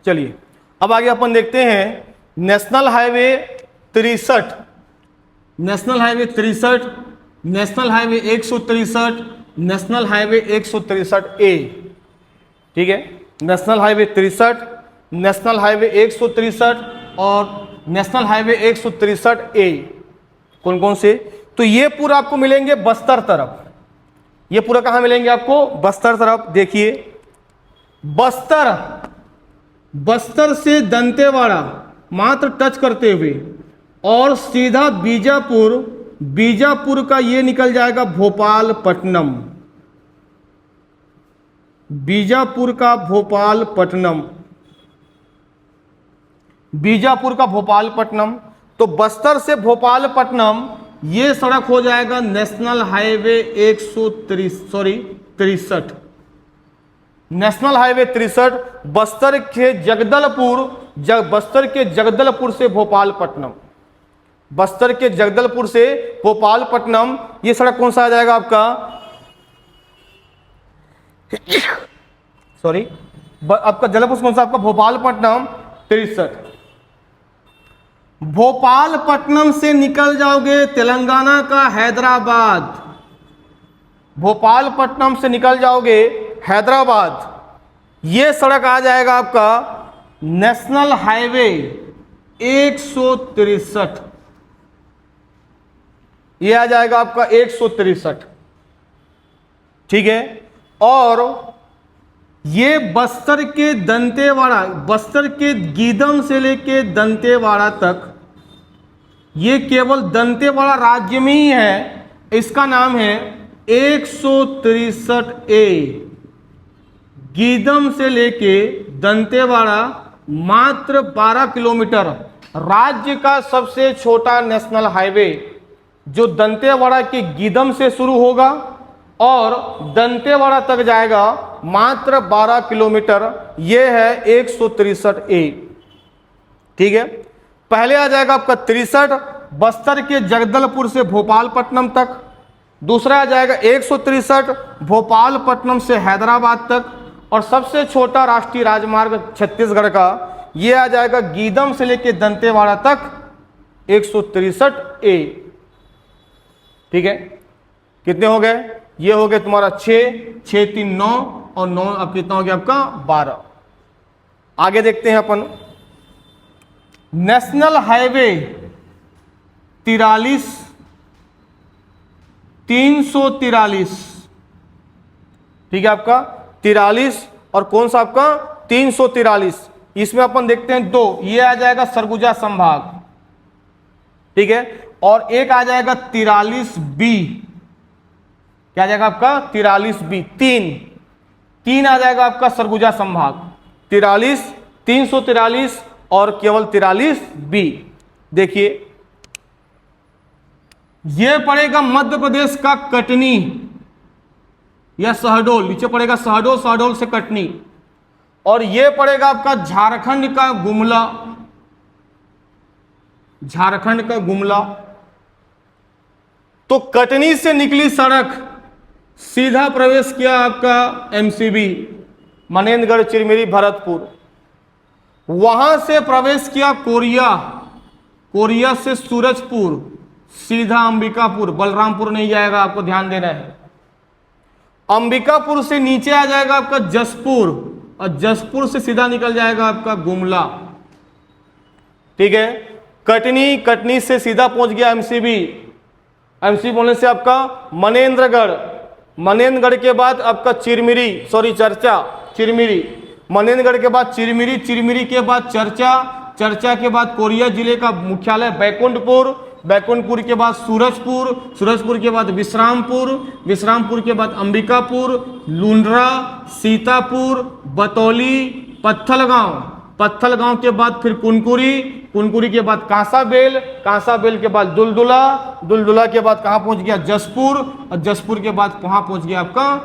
चलिए अब आगे अपन देखते हैं national highway 63, national highway 63, national highway 163, national highway 163 ए। ठीक है, नेशनल हाईवे 63, नेशनल हाईवे 163 और नेशनल हाईवे 163 ए। कौन कौन से? तो ये पूरा आपको मिलेंगे बस्तर तरफ। ये पूरा कहां मिलेंगे आपको? बस्तर तरफ। देखिए बस्तर, बस्तर से दंतेवाड़ा मात्र टच करते हुए और सीधा बीजापुर, बीजापुर का ये निकल जाएगा भोपालपट्टनम, बीजापुर का भोपालपट्टनम, बीजापुर का भोपालपट्टनम। तो बस्तर से भोपालपट्टनम ये सड़क हो जाएगा national highway 163, national highway 63 Bastar के जगदलपुर, बस्तर के जगदलपुर से भोपालपट्टनम, बस्तर के जगदलपुर से भोपालपट्टनम ये सड़क कौन सा आ जाएगा आपका? सॉरी, आपका जगदलपुर कौन सा आपका? भोपालपट्टनम 63। भोपालपट्टनम से निकल जाओगे तेलंगाना का हैदराबाद, भोपालपट्टनम से निकल जाओगे हैदराबाद, ये सड़क आ जाएगा आपका नेशनल हाईवे 163, ये आ जाएगा आपका 163। ठीक है, और ये बस्तर के दंतेवाड़ा, बस्तर के गीदम से लेके दंतेवाड़ा तक, ये केवल दंतेवाड़ा राज्य में ही है, इसका नाम है 163 ए। गीदम से लेके दंतेवाड़ा मात्र 12 किलोमीटर, राज्य का सबसे छोटा नेशनल हाईवे जो दंतेवाड़ा के गीदम से शुरू होगा और दंतेवाड़ा तक जाएगा मात्र 12 किलोमीटर, यह है 163 ए। ठीक है, पहले आ जाएगा आपका 63 बस्तर के जगदलपुर से भोपालपट्टनम तक, दूसरा आ जाएगा 163 भोपालपट्टनम से हैदराबाद तक, और सबसे छोटा राष्ट्रीय राजमार्ग छत्तीसगढ़ का ये आ जाएगा गीदम से लेकर दंतेवाड़ा तक 163 ए। ठीक है, कितने हो गए? ये हो गए तुम्हारा 6, 6 3 9 और 9 अब कितना हो गया आपका? 12। आगे देखते हैं अपन नेशनल हाईवे 43, 343। ठीक है, आपका 43 और कौन सा आपका 343। इसमें अपन देखते हैं दो, ये आ जाएगा सरगुजा संभाग। ठीक है, और एक आ जाएगा 43 बी, क्या आ जाएगा आपका? 43 बी। तीन आ जाएगा आपका सरगुजा संभाग, 43, 343 और केवल 43 बी। देखिए यह पड़ेगा मध्य प्रदेश का कटनी या शहडोल, नीचे पड़ेगा शहडोल, शहडोल से कटनी, और यह पड़ेगा आपका झारखंड का गुमला, झारखंड का गुमला। तो कटनी से निकली सड़क सीधा प्रवेश किया आपका एमसीबी, मनेंद्रगढ़, चिरमिरी, भरतपुर, वहां से प्रवेश किया कोरिया, कोरिया से सूरजपुर, सीधा अंबिकापुर, बलरामपुर नहीं जाएगा, आपको ध्यान देना है। अंबिकापुर से नीचे आ जाएगा आपका जसपुर, और जसपुर से सीधा निकल जाएगा आपका गुमला। ठीक है, कटनी, कटनी से सीधा पहुंच गया एमसीबी, एमसीबी बोलने से आपका मनेंद्रगढ़, मनेंद्रगढ़ के बाद आपका चिरमिरी, सॉरी चर्चा, चिरमिरी, मनेंद्रगढ़ के बाद चिरमिरी, चिरमिरी के बाद चर्चा, चर्चा के बाद कोरिया जिले का मुख्यालय बैकुंठपुर, बैकुंठपुर के बाद सूरजपुर, सूरजपुर के बाद विश्रामपुर, विश्रामपुर के बाद अंबिकापुर, लुंड्रा, सीतापुर, बतौली, पत्थलगांव, पत्थलगांव के बाद फिर कुनकुरी, कुनकुरी के बाद कांसाबेल, कांसाबेल के बाद दुलदुला, दुलदुला के बाद कहां पहुंच गया? जसपुर, और जसपुर के बाद कहां पहुंच गया आपका?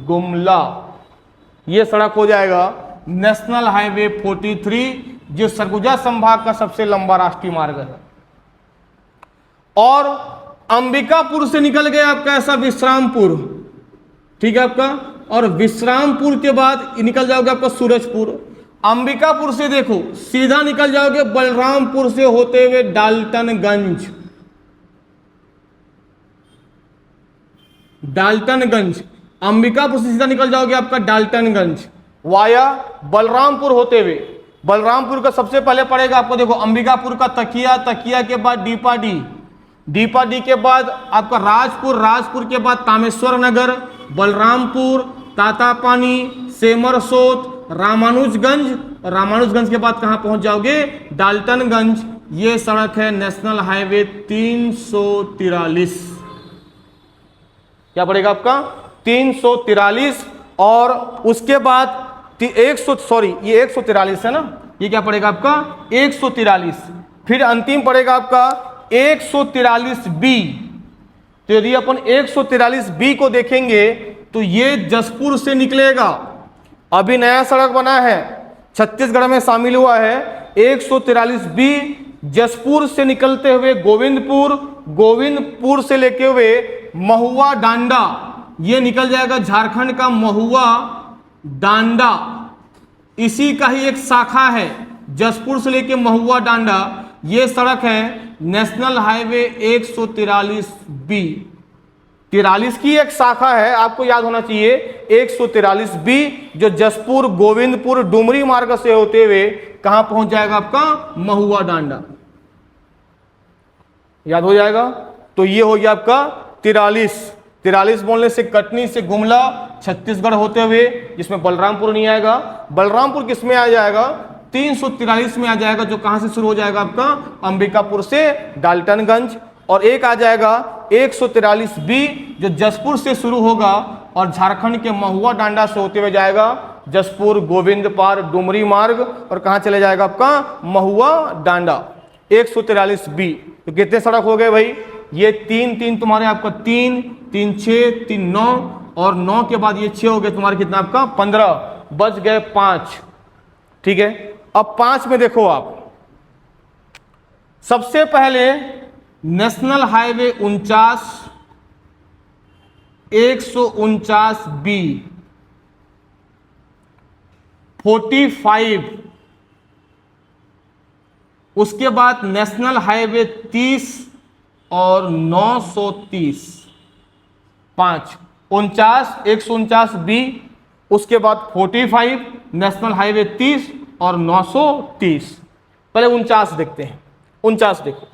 गुमला। यह सड़क हो जाएगा नेशनल हाईवे 43, जो सरगुजा संभाग का सबसे लंबा राष्ट्रीय मार्ग है। और अंबिकापुर से निकल गया आपका ऐसा विश्रामपुर, ठीक है आपका, और विश्रामपुर के बाद निकल जाओगे आपका सूरजपुर, अंबिकापुर से देखो सीधा निकल जाओगे बलरामपुर से होते हुए डाल्टनगंज, डाल्टनगंज अंबिकापुर से सीधा निकल जाओगे आपका डाल्टनगंज वाया बलरामपुर होते हुए। बलरामपुर का सबसे पहले पड़ेगा आपको देखो अंबिकापुर का तकिया, तकिया के बाद डीपाडी, डीपाडी के बाद आपका राजपुर, राजपुर के बाद तामेश्वर नगर, बलरामपुर, तातापानी, सेमरसोत, रामानुजगंज, रामानुजगंज के बाद कहां पहुंच जाओगे डाल्टनगंज। ये सड़क है नेशनल हाईवे 343, क्या पड़ेगा आपका 343। और उसके बाद 143 है ना, ये क्या पड़ेगा आपका 143। फिर अंतिम पड़ेगा आपका 143 बी। तो यदि अपन 143 बी को देखेंगे तो ये जसपुर से निकलेगा, अभी नया सड़क बना है छत्तीसगढ़ में शामिल हुआ है। 143 बी जसपुर से निकलते हुए गोविंदपुर, गोविंदपुर से लेके हुए महुआ डांडा, ये निकल जाएगा झारखंड का महुआ डांडा, इसी का ही एक शाखा है जसपुर से लेके महुआ डांडा। ये सड़क है नेशनल हाईवे 143 बी, 43 की एक शाखा है, आपको याद होना चाहिए 143 बी, जो जसपुर, गोविंदपुर, डुमरी मार्ग से होते हुए कहां पहुंच जाएगा आपका महुआ डांडा, याद हो जाएगा। तो ये हो गया आपका 43 बोलने से कटनी से गुमला छत्तीसगढ़ होते हुए, जिसमें बलरामपुर नहीं आएगा। बलरामपुर किस में आ जाएगा 343 में आ जाएगा, जो कहां से शुरू हो जाएगा आपका अंबिकापुर से डाल्टनगंज। और एक आ जाएगा 143 बी, जो जसपुर से शुरू होगा और झारखंड के महुआ डांडा से होते हुए जाएगा जसपुर, गोविंदपार, डुमरी मार्ग, और कहां चले जाएगा आपका महुआ डांडा 143 बी। तो कितने सड़क हो गए भाई, ये 3 तुम्हारे आपका 3 3 6 3 9, और 9 के बाद ये 6 हो गए तुम्हारे कितना आपका 15, बच गए 5। ठीक है, अब 5 में देखो आप, सबसे पहले नेशनल हाईवे 149 बी 45, उसके बाद नेशनल हाईवे 30 और 930, 5 149 बी, उसके बाद 45 नेशनल हाईवे 30 और 930। पहले 49 देखते हैं, 49 देखो,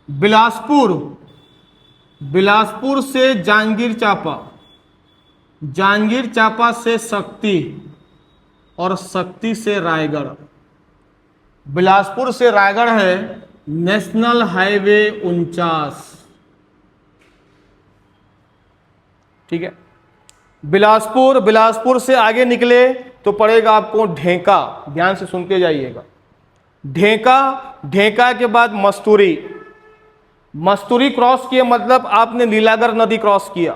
बिलासपुर, बिलासपुर से जांजगीर चांपा, जांजगीर चांपा से शक्ति, और शक्ति से रायगढ़। बिलासपुर से रायगढ़ है नेशनल हाईवे 49। ठीक है, बिलासपुर से आगे निकले तो पड़ेगा आपको ढेका, ध्यान से सुनते जाइएगा। ढेका के बाद मस्तूरी क्रॉस किए, मतलब आपने लीलागर नदी क्रॉस किया।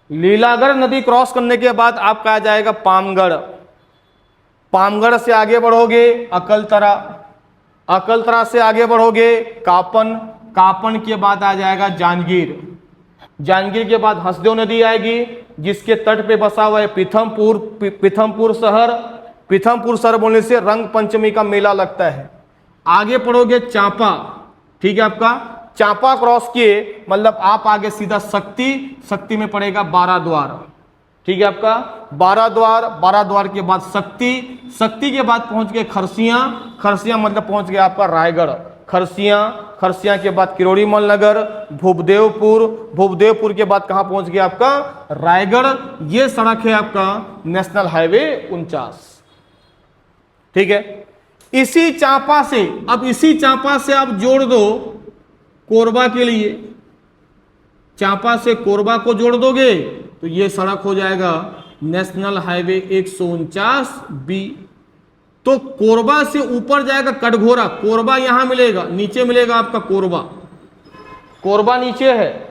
लीलागर नदी क्रॉस करने के बाद आपका आ जाएगा पामगढ़, पामगढ़ से आगे बढ़ोगे अकलतरा, अकलतरा से आगे बढ़ोगे कापन, कापन के बाद आ जाएगा जांजगीर, जांजगीर के बाद हसदेव नदी आएगी, जिसके तट पे बसा हुआ है पीथमपुर शहर। पीथमपुर शहर बोलने से रंग पंचमी का मेला लगता है। आगे पढ़ोगे चांपा, ठीक है, आपका चांपा क्रॉस किए मतलब आप आगे सीधा शक्ति में पड़ेगा बाराद्वार। ठीक है, आपका बाराद्वार के बाद शक्ति के बाद पहुंच गए खरसिया मतलब पहुंच गया आपका रायगढ़। खरसिया के बाद किरोड़ीमल नगर, भूपदेवपुर के बाद कहां पहुंच गया आपका रायगढ़। ये सड़क है आपका नेशनल हाईवे 49। ठीक है, इसी चांपा से आप जोड़ दो कोरबा के लिए, चांपा से कोरबा को जोड़ दोगे तो ये सड़क हो जाएगा नेशनल हाईवे 149 बी। तो कोरबा से ऊपर जाएगा कटघोरा, कोरबा यहां मिलेगा, नीचे मिलेगा आपका कोरबा नीचे है।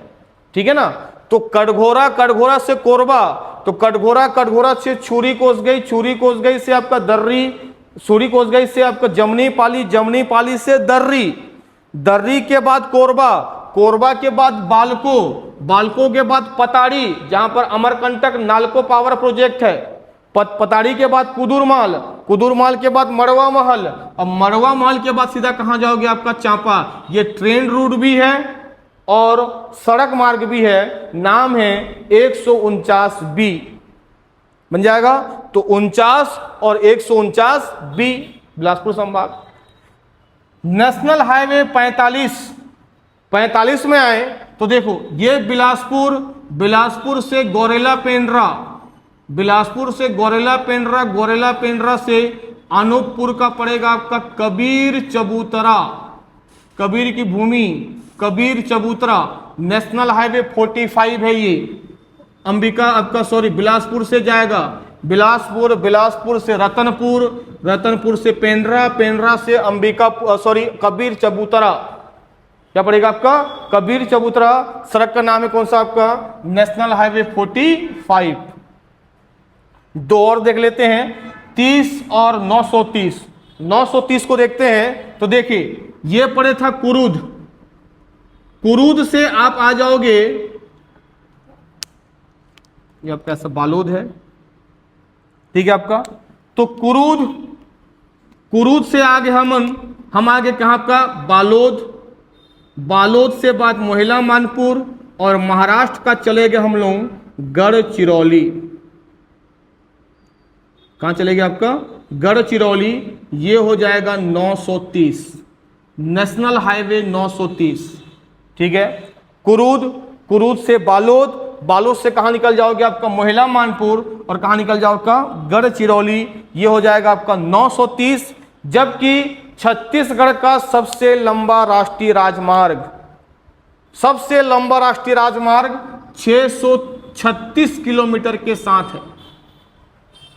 ठीक है ना, तो कटघोरा से कोरबा, तो कटघोरा से छुरी कोस गई से आपका दर्री, छुरी कोस गई से आपका जमनी पाली से दर्री के बाद कोरबा के बाद बालको के बाद पताड़ी, जहां पर अमरकंटक नालको पावर प्रोजेक्ट है। पताड़ी के बाद कुदुरमाल, कुदुरमाल के बाद मड़वा महल, अब मड़वा महल के बाद सीधा कहां जाओगे आपका चांपा। ये ट्रेन रूट भी है और सड़क मार्ग भी है, नाम है 149 बी, बन जाएगा। तो 49 और 149 बी, बिलासपुर संभाग। नेशनल हाईवे 45 में आए तो देखो ये बिलासपुर से गौरेला पेंड्रा, बिलासपुर से गौरेला पेंड्रा, गौरेला पेंड्रा से अनूपपुर का पड़ेगा आपका कबीर चबूतरा, कबीर की भूमि, कबीर चबूतरा। नेशनल हाईवे 45 है ये। अंबिका आपका बिलासपुर से जाएगा, बिलासपुर से रतनपुर, रतनपुर से पेंड्रा, पेंड्रा से अंबिका कबीर चबूतरा। क्या पड़ेगा आपका कबीर चबूतरा। सड़क का नाम है कौन सा आपका नेशनल हाईवे 45। दो और देख लेते हैं, 30 और 930। 930 को देखते हैं तो देखिए ये पड़े था कुरुद, कुरुद से आप आ जाओगे, ये आपका ऐसा बालोद है, ठीक है आपका। तो कुरुद से आगे हम आगे कहां आपका बालोद, बालोद से बाद मोहिला मानपुर और महाराष्ट्र का चले गए हम लोग गढ़चिरौली। कहां चलेगा आपका गढ़चिरौली, ये हो जाएगा 930, नेशनल हाईवे 930, ठीक है। कुरुद से बालोद, बालोद से कहां निकल जाओगे आपका मोहिला मानपुर और कहां निकल जाओगे गढ़चिरौली, ये हो जाएगा आपका 930। जबकि छत्तीसगढ़ का सबसे लंबा राष्ट्रीय राजमार्ग, सबसे लंबा राष्ट्रीय राजमार्ग 636 किलोमीटर के साथ है।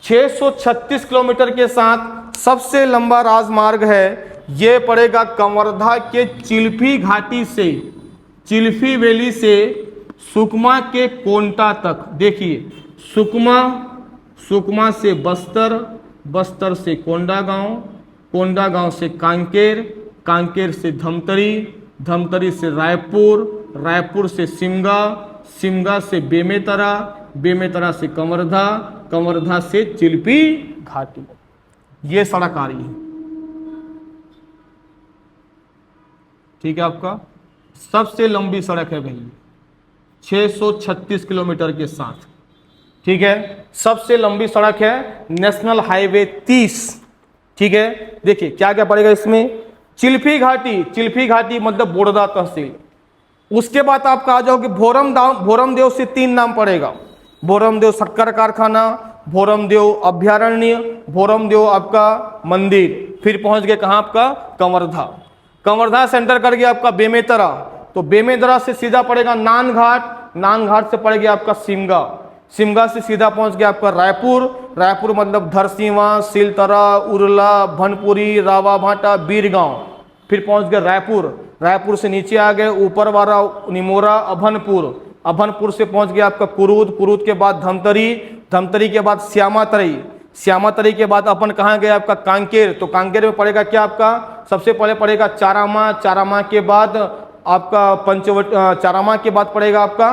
636 किलोमीटर के साथ सबसे लंबा राजमार्ग है। यह पड़ेगा कवर्धा के चिल्फी घाटी से, चिल्फी वैली से सुकमा के कोंटा तक। देखिए सुकमा से बस्तर, बस्तर से कोंडागांव, कोंडागांव से कांकेर, कांकेर से धमतरी, धमतरी से रायपुर, रायपुर से सिमगा, सिमगा से बेमेतरा, बेमेतरा से कंवरधा, कंवरधा से चिल्फी घाटी। ये सड़क आ रही है, ठीक है। आपका सबसे लंबी सड़क है भाई, 636 किलोमीटर के साथ, ठीक है। सबसे लंबी सड़क है नेशनल हाईवे 30, ठीक है। देखिए क्या क्या पड़ेगा इसमें, चिल्फी घाटी, चिल्फी घाटी मतलब बोड़दा तहसील। उसके बाद आपका आ जाओगे भोरमदेव से 3 नाम पड़ेगा, भोरमदेव शक्कर कारखाना, भोरमदेव अभ्यारण्य, भोरमदेव आपका मंदिर। फिर पहुंच गए कहां आपका कंवरधा, कंवरधा से एंटर कर गया आपका बेमेतरा, तो बेमेतरा से सीधा पड़ेगा नानघाट, नानघाट से पड़ेगा आपका सिमगा, सिमगा से सीधा पहुंच गया आपका रायपुर, रायपुर मतलब धरसीवा, सिलतरा, उरला, भनपुरी, रावाभाटा, बीरगांव। फिर पहुंच गए रायपुर, रायपुर से नीचे आ गए ऊपर वाला निमोरा, अभनपुर, अभनपुर से पहुंच गया आपका कुरुद, कुरुद के बाद धमतरी, धमतरी के बाद श्यामातरी, श्यामातरी के बाद अपन कहाँ गए आपका कांकेर, तो कांकेर में पड़ेगा क्या आपका सबसे पहले पड़ेगा चारामा, चारामा के बाद आपका पंचवटी, चारामा के बाद पड़ेगा आपका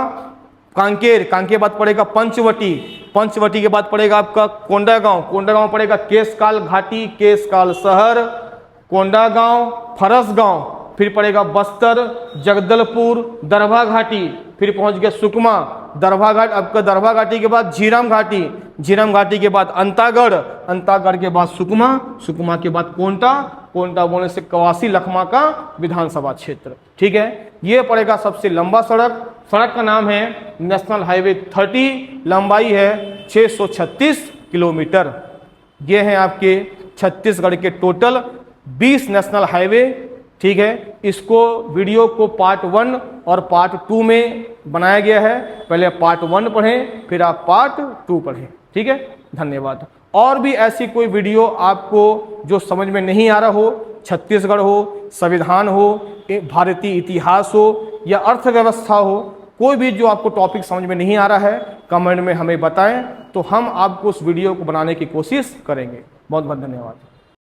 कांकेर, कांकेर के बाद पड़ेगा पंचवटी, पंचवटी के बाद पड़ेगा आपका कोंडागांव, कोंडागांव पड़ेगा केशकाल घाटी, केशकाल शहर, कोंडागांव, फरसगांव, फिर पड़ेगा बस्तर, जगदलपुर, दरभा घाटी, फिर पहुंच गया सुकमा, दरभा घाट, आपका दरभा घाटी के बाद झीरम घाटी, झीरम घाटी के बाद अंतागढ़, अंतागढ़ के बाद सुकमा, सुकमा के बाद कोंटा, कोंटा बोलने से कवासी लखमा का विधानसभा क्षेत्र, ठीक है। ये पड़ेगा सबसे लंबा सड़क, सड़क का नाम है नेशनल हाईवे 30, लंबाई है 636 किलोमीटर। ये हैं आपके छत्तीसगढ़ के टोटल 20 नेशनल हाईवे, ठीक है। इसको वीडियो को पार्ट 1 और पार्ट 2 में बनाया गया है, पहले पार्ट 1 पढ़ें फिर आप पार्ट 2 पढ़ें, ठीक है। धन्यवाद। और भी ऐसी कोई वीडियो आपको जो समझ में नहीं आ रहा हो, छत्तीसगढ़ हो, संविधान हो, भारतीय इतिहास हो या अर्थव्यवस्था हो, कोई भी जो आपको टॉपिक समझ में नहीं आ रहा है कमेंट में हमें बताएं, तो हम आपको उस वीडियो को बनाने की कोशिश करेंगे। बहुत बहुत धन्यवाद।